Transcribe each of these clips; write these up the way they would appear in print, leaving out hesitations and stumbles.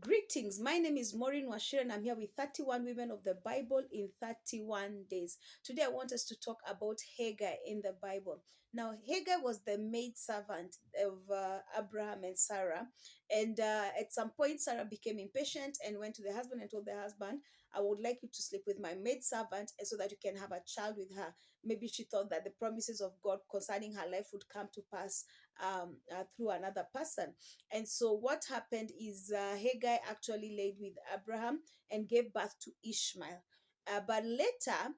Greetings. My name is Maureen Washir and I'm here with 31 Women of the Bible in 31 days. Today I want us to talk about Hagar in the Bible. Now, Hagar was the maid servant of Abraham and Sarah. And at some point, Sarah became impatient and went to the husband and told the husband, I would like you to sleep with my maid servant and so that you can have a child with her. Maybe she thought that the promises of God concerning her life would come to pass through another person. And so what happened is Hagar actually laid with Abraham and gave birth to Ishmael. But later,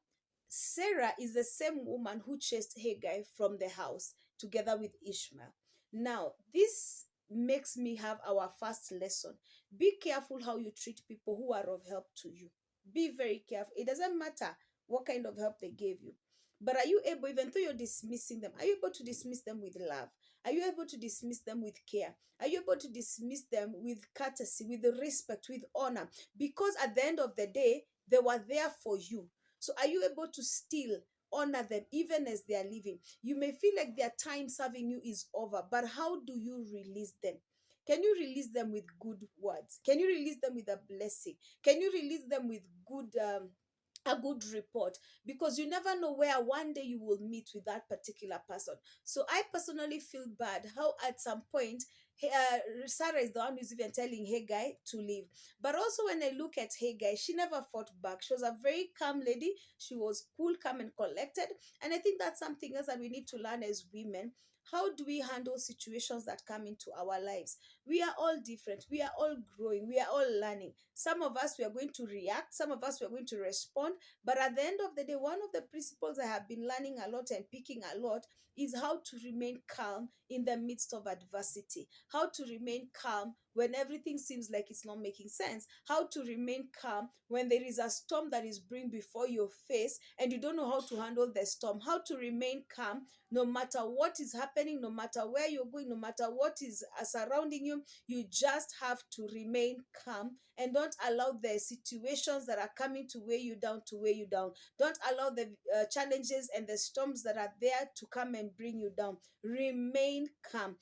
Sarah is the same woman who chased Hagar from the house together with Ishmael. Now, this makes me have our first lesson. Be careful how you treat people who are of help to you. Be very careful. It doesn't matter what kind of help they gave you. But are you able, even though you're dismissing them, are you able to dismiss them with love? Are you able to dismiss them with care? Are you able to dismiss them with courtesy, with respect, with honor? Because at the end of the day, they were there for you. So are you able to still honor them even as they are living? You may feel like their time serving you is over, but how do you release them? Can you release them with good words? Can you release them with a blessing? Can you release them with a good report, because you never know where one day you will meet with that particular person. So I personally feel bad how at some point Sarah is the one who's even telling Hagar to leave. But also when I look at Hagar, she never fought back. She was a very calm lady. She was cool, calm, and collected. And I think that's something else that we need to learn as women. How do we handle situations that come into our lives? We are all different. We are all growing. We are all learning. Some of us, we are going to react. Some of us, we are going to respond. But at the end of the day, one of the principles I have been learning a lot and picking a lot is how to remain calm in the midst of adversity, how to remain calm when everything seems like it's not making sense, how to remain calm when there is a storm that is brewing before your face and you don't know how to handle the storm, how to remain calm no matter what is happening, no matter where you're going, no matter what is surrounding you. You just have to remain calm and don't allow the situations that are coming to weigh you down to weigh you down. Don't allow the challenges and the storms that are there to come and bring you down. Remain calm.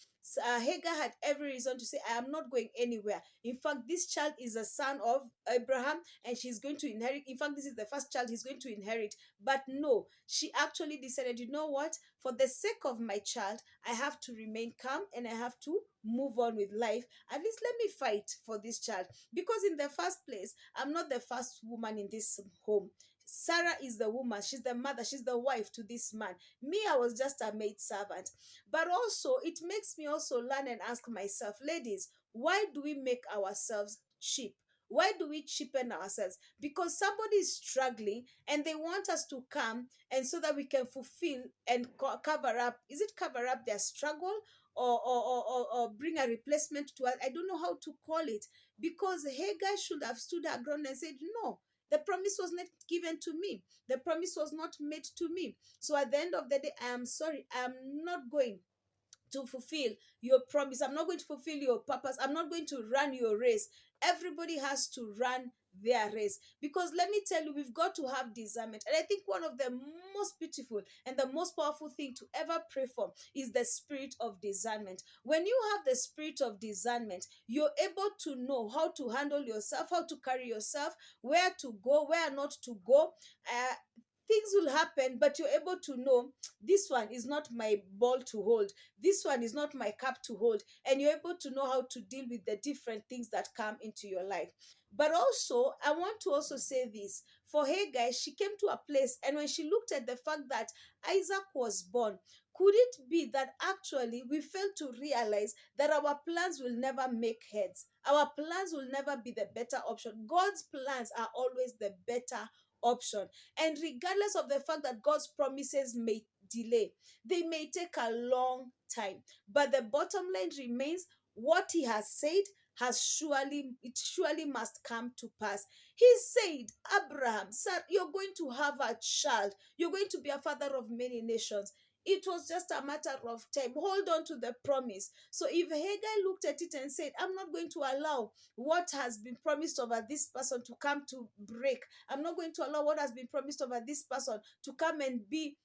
Hagar had every reason to say, I am not going anywhere. In fact, this child is a son of Abraham and she's going to inherit. In fact, this is the first child he's going to inherit. But no, she actually decided, you know what? For the sake of my child, I have to remain calm and I have to move on with life. At least let me fight for this child. Because in the first place, I'm not the first woman in this home. Sarah is the woman, she's the mother, she's the wife to this man. Me, I was just a maid servant. But also, it makes me also learn and ask myself, ladies, why do we make ourselves cheap? Why do we cheapen ourselves? Because somebody is struggling and they want us to come and so that we can fulfill and cover up. Is it cover up their struggle or bring a replacement to us? I don't know how to call it, because Hagar should have stood her ground and said, no, the promise was not given to me. The promise was not made to me. So at the end of the day, I am sorry. I am not going to fulfill your promise. I'm not going to fulfill your purpose. I'm not going to run your race. Everybody has to run their race, because let me tell you, we've got to have discernment. And I think one of the most beautiful and the most powerful thing to ever pray for is the spirit of discernment. When you have the spirit of discernment, you're able to know how to handle yourself, how to carry yourself, where to go, where not to go. Things will happen, but you're able to know this one is not my ball to hold, this one is not my cup to hold, and you're able to know how to deal with the different things that come into your life. But also, I want to also say this, for Hagar, she came to a place, and when she looked at the fact that Isaac was born, could it be that actually we failed to realize that our plans will never make heads? Our plans will never be the better option. God's plans are always the better option. And regardless of the fact that God's promises may delay, they may take a long time, but the bottom line remains, what he has said has surely, it surely must come to pass. He said, Abraham, son, you're going to have a child, you're going to be a father of many nations. It was just a matter of time. Hold on to the promise. So if Hagar looked at it and said, I'm not going to allow what has been promised over this person to come to break, I'm not going to allow what has been promised over this person to come and be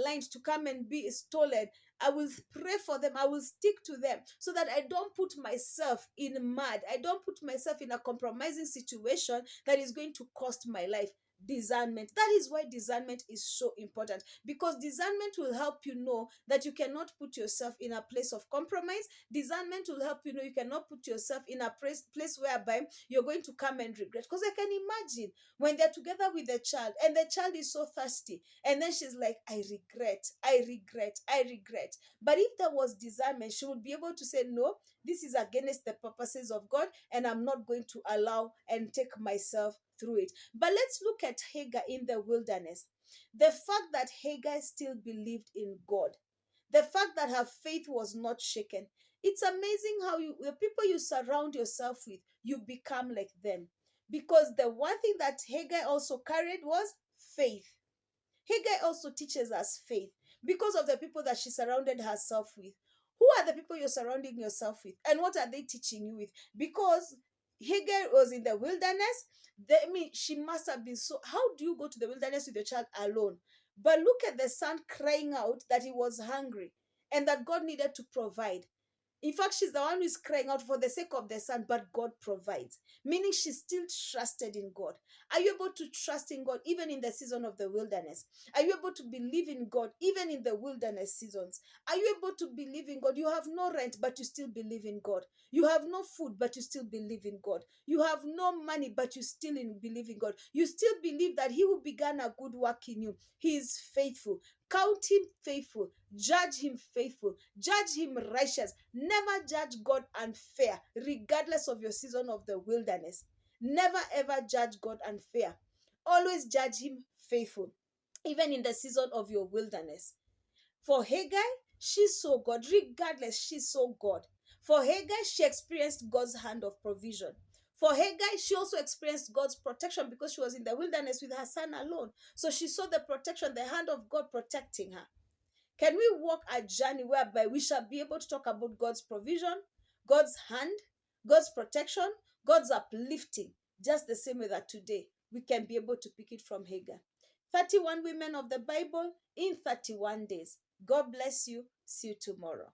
lines to come and be stolen, I will pray for them. I will stick to them so that I don't put myself in mud. I don't put myself in a compromising situation that is going to cost my life. Discernment. That is why discernment is so important, because discernment will help you know that you cannot put yourself in a place of compromise. Discernment will help you know you cannot put yourself in a place whereby you're going to come and regret. Because I can imagine when they're together with the child and the child is so thirsty, and then she's like, I regret. But if there was discernment, she would be able to say, no, this is against the purposes of God, and I'm not going to allow and take myself through it. But let's look at Hagar in the wilderness. The fact that Hagar still believed in God, the fact that her faith was not shaken. It's amazing how the people you surround yourself with, you become like them. Because the one thing that Hagar also carried was faith. Hagar also teaches us faith because of the people that she surrounded herself with. Who are the people you're surrounding yourself with? And what are they teaching you with? Because Hagar was in the wilderness. I mean, she must have been so. How do you go to the wilderness with your child alone? But look at the son crying out that he was hungry and that God needed to provide. In fact, she's the one who is crying out for the sake of the son, but God provides, meaning she still trusted in God. Are you able to trust in God even in the season of the wilderness? Are you able to believe in God even in the wilderness seasons? Are you able to believe in God? You have no rent, but you still believe in God. You have no food, but you still believe in God. You have no money, but you still believe in God. You still believe that He who began a good work in you, He is faithful. Count Him faithful. Judge Him faithful. Judge Him righteous. Never judge God unfair, regardless of your season of the wilderness. Never ever judge God unfair. Always judge Him faithful, even in the season of your wilderness. For Hagar, she saw God. Regardless, she saw God. For Hagar, she experienced God's hand of provision. For Hagar, she also experienced God's protection because she was in the wilderness with her son alone. So she saw the protection, the hand of God protecting her. Can we walk a journey whereby we shall be able to talk about God's provision, God's hand, God's protection, God's uplifting, just the same way that today we can be able to pick it from Hagar? 31 women of the Bible in 31 days. God bless you. See you tomorrow.